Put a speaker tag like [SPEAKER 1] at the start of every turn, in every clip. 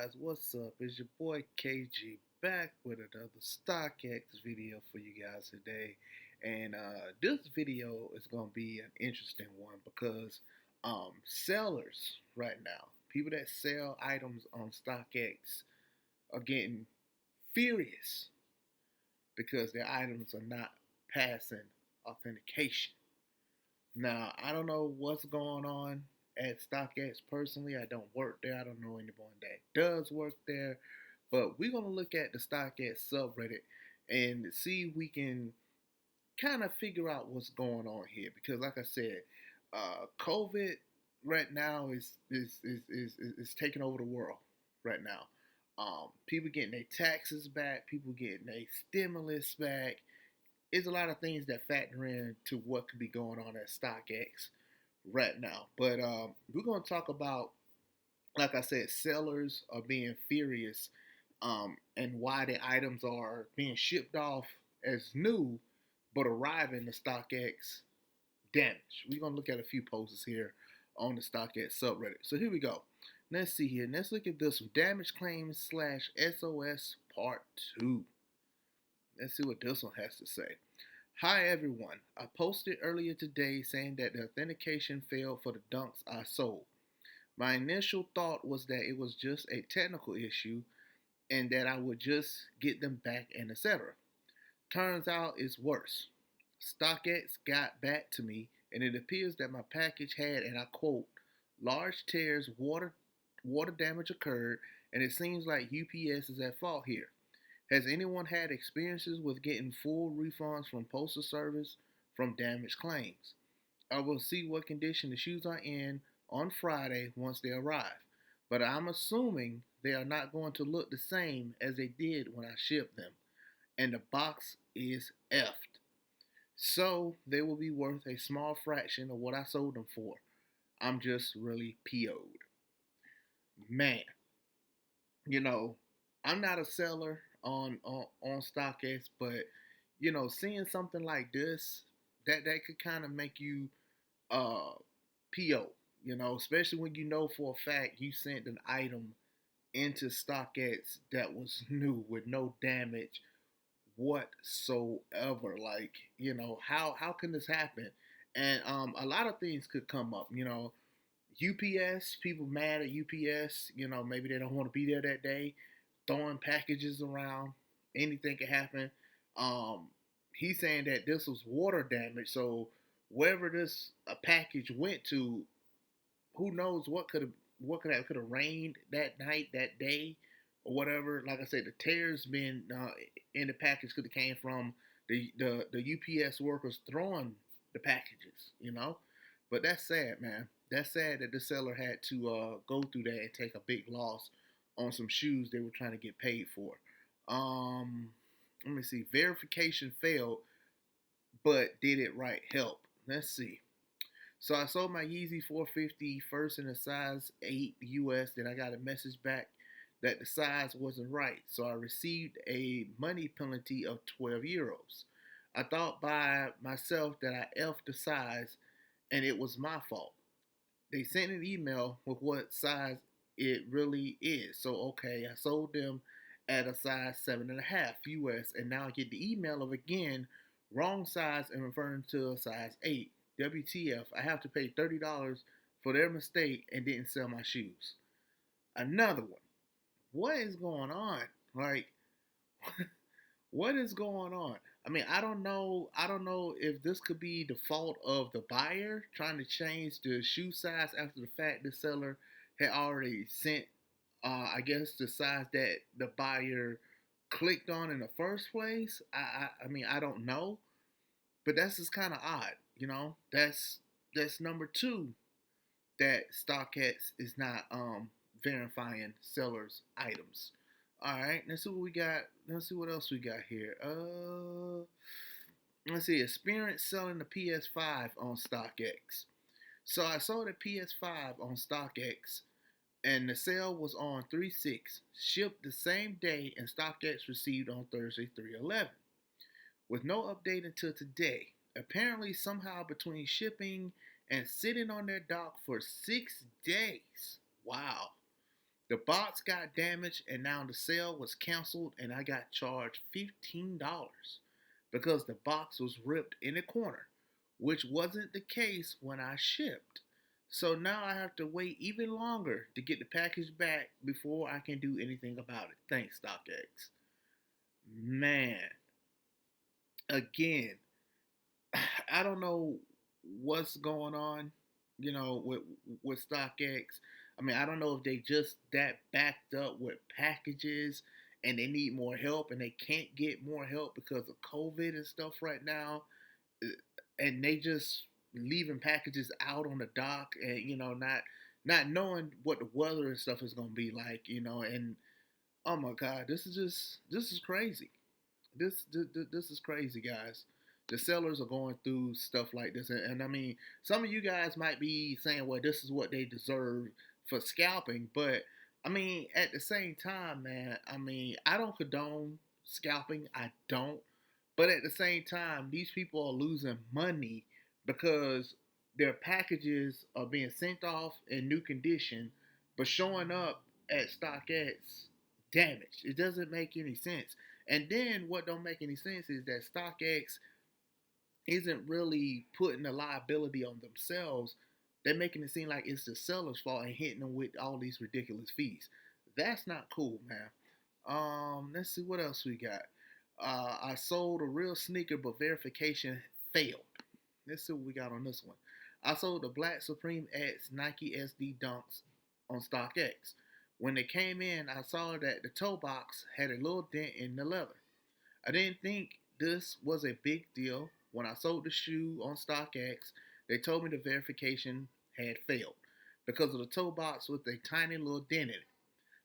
[SPEAKER 1] Guys, what's up? It's your boy KG back with another StockX video for you guys today. And this video is going to be an interesting one because sellers right now, people that sell items on StockX are getting furious because their items are not passing authentication. Now, I don't know what's going on at StockX personally. I don't work there. I don't know anyone that does work there. But we're going to look at the StockX subreddit and see if we can kind of figure out what's going on here. Because, like I said, COVID right now is taking over the world right now. People getting their taxes back, people getting their stimulus back. It's a lot of things that factor in to what could be going on at StockX right now. But we're going to talk about, like I said, sellers are being furious and why the items are being shipped off as new but arriving to StockX damaged. We're going to look at a few posts here on the StockX subreddit. So here we go. Let's see here. Let's look at this one. Damage claims / SOS part 2. Let's see what this one has to say. Hi everyone. I posted earlier today saying that the authentication failed for the dunks I sold. My initial thought was that it was just a technical issue and that I would just get them back and etc. Turns out it's worse. StockX got back to me and it appears that my package had, and I quote, large tears, water damage occurred, and it seems like UPS is at fault here. Has anyone had experiences with getting full refunds from Postal Service from damaged claims? I will see what condition the shoes are in on Friday once they arrive, but I'm assuming they are not going to look the same as they did when I shipped them, and the box is effed. So they will be worth a small fraction of what I sold them for. I'm just really PO'd. Man, you know, I'm not a seller on StockX, but seeing something like this, that could kind of make you PO. Especially when you know for a fact you sent an item into StockX that was new with no damage whatsoever. Like, how can this happen? And a lot of things could come up. UPS, people mad at UPS. Maybe they don't want to be there that day, throwing packages around. Anything could happen. He's saying that this was water damage, so wherever this package went to, who knows what could have rained that night, that day, or whatever. Like I said, the tears been in the package could have came from the UPS workers throwing the packages. But that's sad, man. That's sad that the seller had to go through that and take a big loss on some shoes they were trying to get paid for. Let me see. Verification failed, but did it right help? Let's see. So I sold my Yeezy 450 first in a size 8 US. Then I got a message back that the size wasn't right. So I received a money penalty of 12 euros. I thought by myself that I effed the size and it was my fault. They sent an email with what size it really is. So okay, I sold them at a size 7.5 US, and now I get the email of again wrong size and referring to a size 8. WTF? I have to pay $30 for their mistake and didn't sell my shoes. Another one. What is going on? Like, what is going on? I mean, I don't know. I don't know if this could be the fault of the buyer trying to change the shoe size after the fact the seller had already sent, I guess, the size that the buyer clicked on in the first place. I mean, I don't know, but that's just kind of odd. That's number two that StockX is not verifying sellers' items. All right, let's see what we got. Let's see what else we got here. Let's see. Experience selling the PS5 on StockX. So I sold a PS5 on StockX, and the sale was on 3/6, shipped the same day, and StockX received on Thursday 3/11, with no update until today. Apparently, somehow between shipping and sitting on their dock for 6 days. Wow. The box got damaged and now the sale was canceled and I got charged $15 because the box was ripped in a corner, which wasn't the case when I shipped. So now I have to wait even longer to get the package back before I can do anything about it. Thanks, StockX. Man, again, I don't know what's going on, with StockX. I mean, I don't know if they just that backed up with packages and they need more help and they can't get more help because of COVID and stuff right now, uh, and they just leaving packages out on the dock and not knowing what the weather and stuff is gonna be like, and oh my God, this is crazy. This is crazy, guys. The sellers are going through stuff like this, and I mean, some of you guys might be saying, "Well, this is what they deserve for scalping," but I mean, at the same time, man, I mean, I don't condone scalping. I don't, but at the same time, these people are losing money because their packages are being sent off in new condition, but showing up at StockX damaged. It doesn't make any sense. And then what don't make any sense is that StockX isn't really putting the liability on themselves. They're making it seem like it's the seller's fault and hitting them with all these ridiculous fees. That's not cool, man. Let's see what else we got. I sold a real sneaker, but verification failed. Let's see what we got on this one. I sold the Black Supreme X Nike SD Dunks on StockX. When they came in, I saw that the toe box had a little dent in the leather. I didn't think this was a big deal. When I sold the shoe on StockX, they told me the verification had failed because of the toe box with a tiny little dent in it.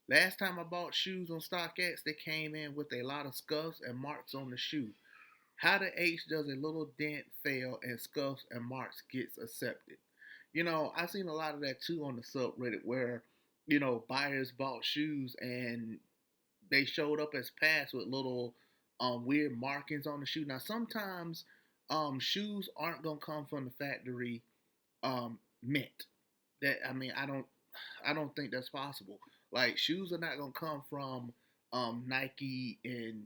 [SPEAKER 1] Last time I bought shoes on StockX, they came in with a lot of scuffs and marks on the shoe. How the H does a little dent fail and scuffs and marks gets accepted? I've seen a lot of that too on the subreddit where, buyers bought shoes and they showed up as pass with little weird markings on the shoe. Now sometimes shoes aren't gonna come from the factory mint. That I mean I don't think that's possible. Like shoes are not gonna come from Nike in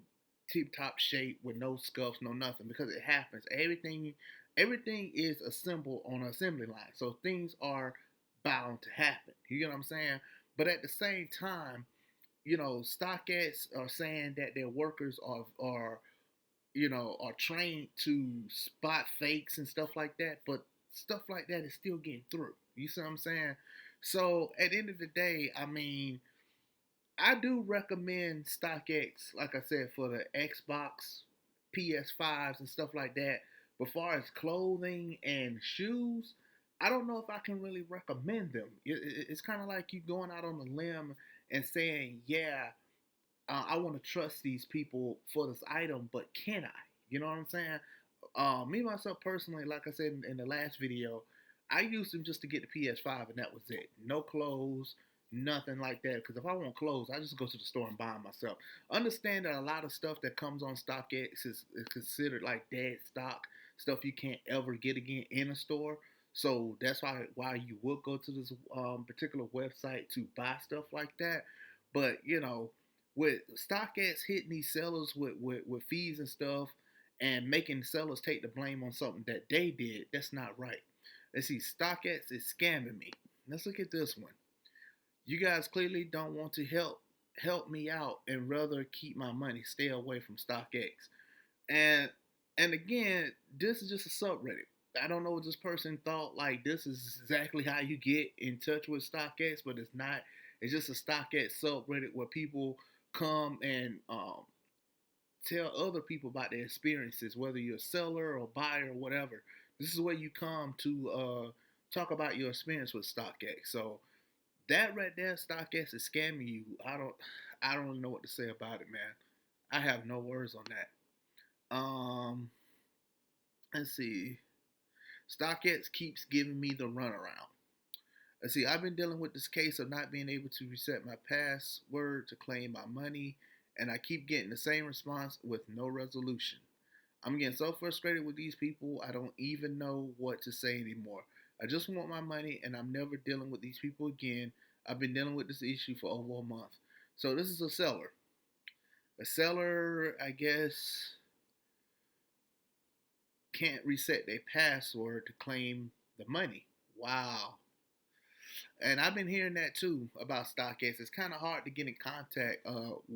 [SPEAKER 1] tip top shape with no scuffs, no nothing because it happens. Everything is assembled on an assembly line, so things are bound to happen. You get what I'm saying? But at the same time, StockX are saying that their workers are trained to spot fakes and stuff like that, but stuff like that is still getting through. You see what I'm saying? So at the end of the day, I mean, I do recommend StockX, like I said, for the Xbox, PS5s, and stuff like that. But far as clothing and shoes, I don't know if I can really recommend them. It's kind of like you going out on a limb and saying, yeah, I want to trust these people for this item, but can I? You know what I'm saying? Me myself personally, like I said in the last video, I used them just to get the PS5, and that was it. No clothes, nothing like that. Because if I want clothes, I just go to the store and buy them myself. Understand that a lot of stuff that comes on StockX is considered like dead stock, stuff you can't ever get again in a store. So that's why you would go to this particular website to buy stuff like that. But with StockX hitting these sellers with fees and stuff and making sellers take the blame on something that they did, that's not right. Let's see, StockX is scamming me. Let's look at this one. You guys clearly don't want to help me out and rather keep my money. Stay away from StockX. And and again, this is just a subreddit. I don't know what this person thought. Like this is exactly how you get in touch with StockX, but it's not. It's just a StockX subreddit where people come and tell other people about their experiences, whether you're a seller or buyer or whatever. This is where you come to talk about your experience with StockX. So that right there, StockX is scamming you. I don't know what to say about it, man. I have no words on that. Let's see. StockX keeps giving me the runaround. Let's see. I've been dealing with this case of not being able to reset my password to claim my money, and I keep getting the same response with no resolution. I'm getting so frustrated with these people, I don't even know what to say anymore. I just want my money, and I'm never dealing with these people again. I've been dealing with this issue for over a month. So this is a seller. A seller, I guess, can't reset their password to claim the money. Wow. And I've been hearing that too about StockX. It's kind of hard to get in contact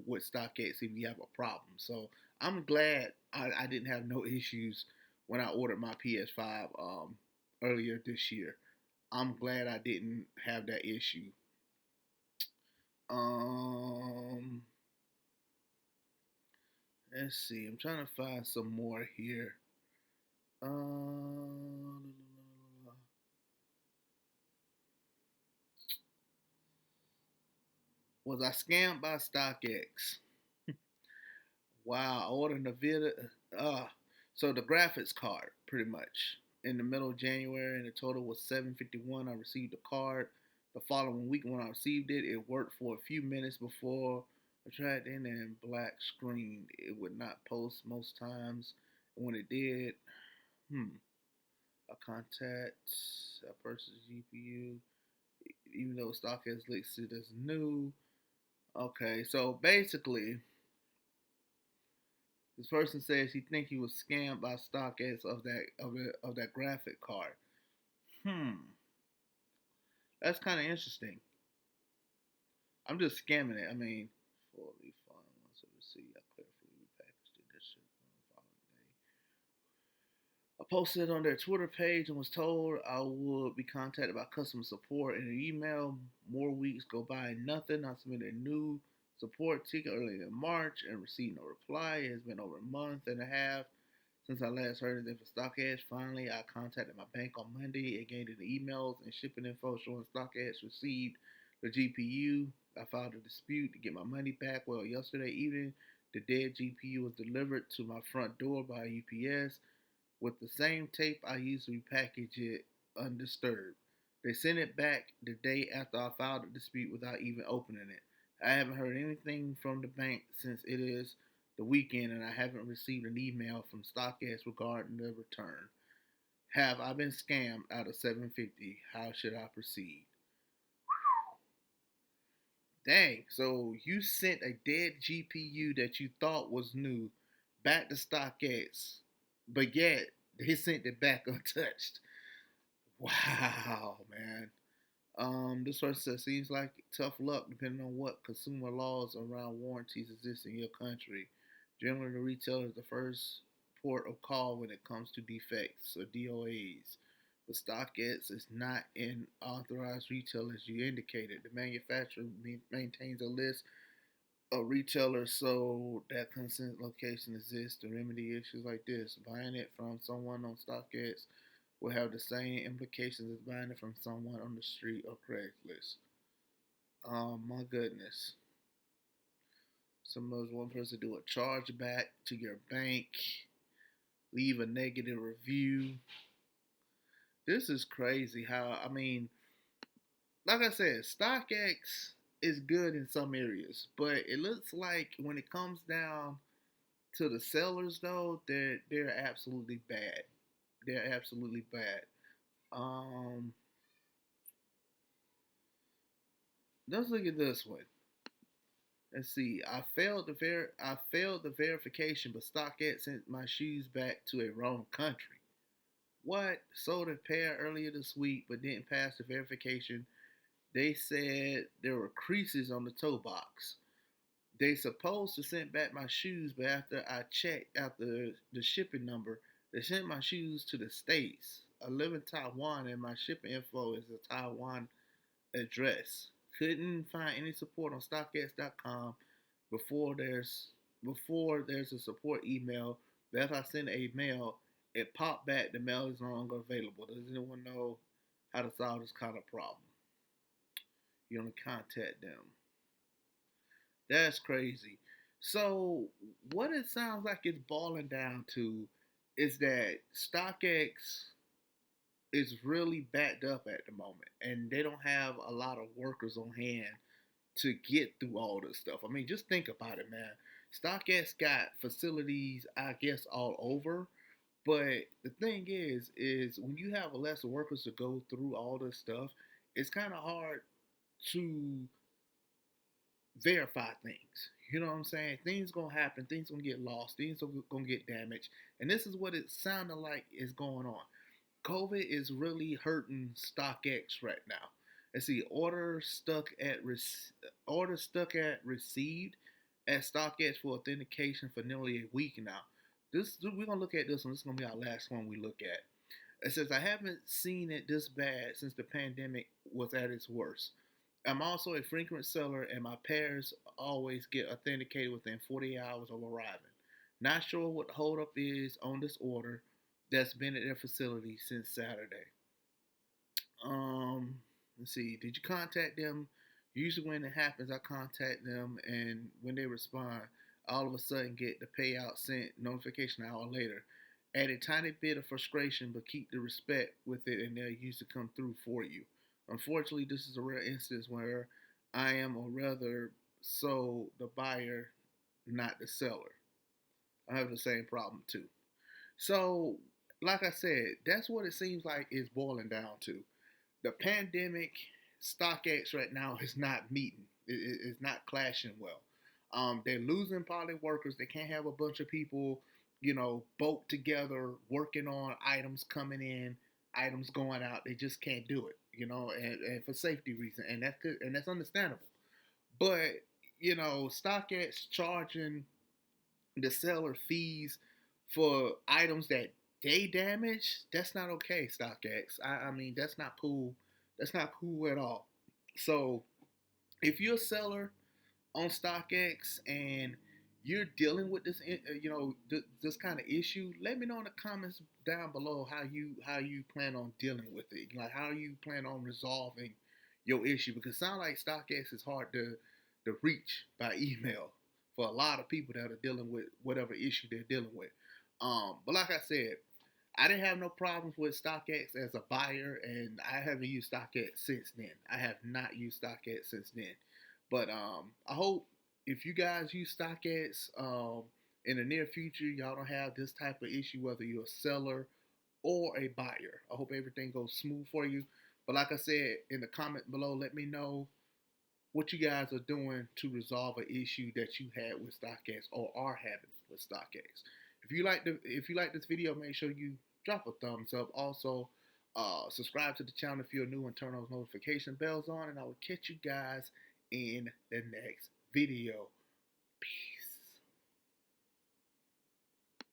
[SPEAKER 1] with StockX if you have a problem. So I'm glad I didn't have no issues when I ordered my PS5 earlier this year. I'm glad I didn't have that issue. Um, let's see. I'm trying to find some more here. Um, was I scammed by StockX? Wow, I ordered a video. Uh, so the graphics card, pretty much, in the middle of January, and the total was $751. I received the card the following week. When I received it, it worked for a few minutes before I tried in and black screen. It would not post most times. And when it did, a contact, a person's GPU, even though stock is listed as new. Okay, so basically, this person says he think he was scammed by StockX of that graphic card. Hmm, that's kind of interesting. I'm just scamming it. I mean, for refund once I receive, I carefully repackaged it. That shit on the following day. I posted it on their Twitter page and was told I would be contacted by customer support in an email. More weeks go by, nothing. I submitted a new support ticket early in March and received no reply. It has been over a month and a half since I last heard of them for StockX. Finally, I contacted my bank on Monday and gained the emails and shipping info showing StockX received the GPU. I filed a dispute to get my money back. Well, yesterday evening, the dead GPU was delivered to my front door by UPS with the same tape I used to repackage it undisturbed. They sent it back the day after I filed a dispute without even opening it. I haven't heard anything from the bank since it is the weekend and I haven't received an email from StockX regarding the return. Have I been scammed out of 750? How should I proceed? Dang, so you sent a dead GPU that you thought was new back to StockX, but yet they sent it back untouched. Wow, man. This person says seems like tough luck depending on what consumer laws around warranties exist in your country. Generally, the retailer is the first port of call when it comes to defects or DOAs. But StockX is not an authorized retailer as you indicated. The manufacturer maintains a list of retailers so that consent location exists to remedy issues like this. Buying it from someone on StockX will have the same implications as buying it from someone on the street or Craigslist. My goodness. Suppose one person do a chargeback to your bank, leave a negative review. This is crazy how, I mean, like I said, StockX is good in some areas, but it looks like when it comes down to the sellers though, they're absolutely bad. They're absolutely bad. Um let's look at this one. Let's see. I failed the verification, but StockX sent my shoes back to a wrong country. What? Sold a pair earlier this week, but didn't pass the verification. They said there were creases on the toe box. They supposed to send back my shoes, but after I checked out the shipping number, they sent my shoes to the States. I live in Taiwan, and my shipping info is a Taiwan address. Couldn't find any support on StockX.com before there's a support email. But if I send a mail, it popped back. The mail is no longer available. Does anyone know how to solve this kind of problem? You want to contact them. That's crazy. So what it sounds like it's boiling down to is that StockX is really backed up at the moment, and they don't have a lot of workers on hand to get through all this stuff. I mean, just think about it, man. StockX got facilities, I guess, all over. But the thing is when you have less workers to go through all this stuff, it's kind of hard to verify things. You know what I'm saying? Things gonna happen. Things gonna get lost. Things are gonna get damaged. And this is what it sounded like is going on. COVID is really hurting StockX right now. Let's see, order stuck at received at StockX for authentication for nearly a week now. This we're gonna look at this one. This is gonna be our last one we look at. It says I haven't seen it this bad since the pandemic was at its worst. I'm also a frequent seller, and my pairs always get authenticated within 48 hours of arriving. Not sure what the holdup is on this order that's been at their facility since Saturday. Let's see. Did you contact them? Usually, when it happens, I contact them, and when they respond, all of a sudden get the payout sent notification an hour later. Add a tiny bit of frustration, but keep the respect with it, and they'll usually come through for you. Unfortunately, this is a rare instance where I am, or rather, so the buyer, not the seller. I have the same problem too. So, like I said, that's what it seems like it's boiling down to. The pandemic, StockX right now is not meeting. It's not clashing well. They're losing probably workers. They can't have a bunch of people, bolt together working on items coming in, items going out. They just can't do it, and for safety reasons, and that's good, and that's understandable. But StockX charging the seller fees for items that they damage, that's not okay, StockX. I mean, that's not cool. That's not cool at all. So if you're a seller on StockX and you're dealing with this, this kind of issue, let me know in the comments down below how you plan on dealing with it. Like how you plan on resolving your issue, because it sounds like StockX is hard to reach by email for a lot of people that are dealing with whatever issue they're dealing with. But like I said, I didn't have no problems with StockX as a buyer, and I haven't used StockX since then. I have not used StockX since then. But I hope if you guys use StockX in the near future, y'all don't have this type of issue, whether you're a seller or a buyer. I hope everything goes smooth for you. But like I said, in the comment below, let me know what you guys are doing to resolve an issue that you had with StockX or are having with StockX. If you like this video, make sure you drop a thumbs up. Also, subscribe to the channel if you're new and turn those notification bells on. And I will catch you guys in the next video. Peace.